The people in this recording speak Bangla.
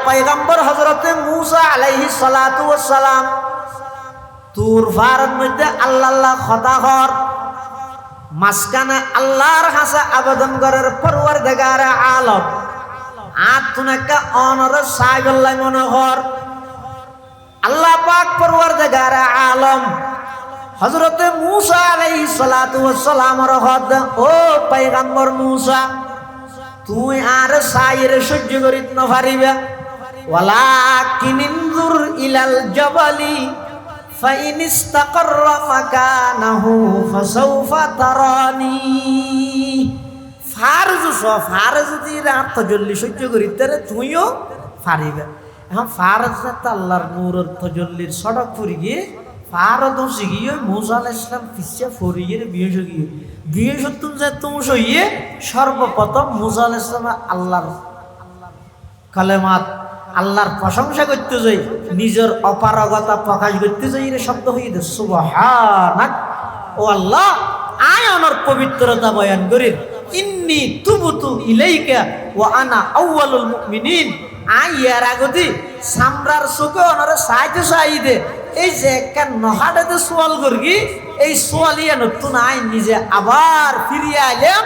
পয়গম্বর হযরতে মূসা আলাইহিস সালাতু ওয়াস সালাম তুর ফারের মধ্যে আল্লাহ কথা কর মাসকানা আল্লাহর কাছে আবেদন করার পরওয়ারদিগার আলম আতুনাকা অনর সাইবুল্লাহ মনে কর আল্লাহ পাক পরওয়ারদিগার আলম হযরতে মূসা আলাইহিস সালাতু ওয়াস সালামের হদ ও পয়গম্বর মূসা তুই আর সাইরে সহ্য করিত না পারিবে ওয়ালাকিন ইনজুর ইলাল জাবালি ফাইন ইসতাকাররা মাকানাহু ফাসাউফা তারানি ফারজ যদি রাত তজল্লি সহ্য করিতে রে তুইও পারিবে এখন ফারজ তো আল্লাহর নূরের তজল্লির সড়ক ফুরি গিয়ে ফারদ গিয়ে মূসা আলাইহিস সালাম পিছে ফরিয়ে বিয়ে সত্তুন যে তুমি সইয়ে সর্বপ্রথম মূসা আলাইহিস সালাম আল্লাহর কালেমাত আল্লাহর প্রশংসা করতে যাই নিজের অপারগতা প্রকাশ করতে যাই এর শব্দ হয়ে দে সুবহানাক ও আল্লাহ আয় আমার পবিত্রতা বয়ান করি ইন্নী তুবতু ইলাইকা ওয়া আনা আউয়ালুল মুমিনিন আয় এর আগতি সামরার সুকে ওনারে সাইদে এই যে একটা নহাটাতে সোয়াল করি এই সোয়ালিয়া নতুন আইন নিজে আবার ফিরিয়ে আইলাম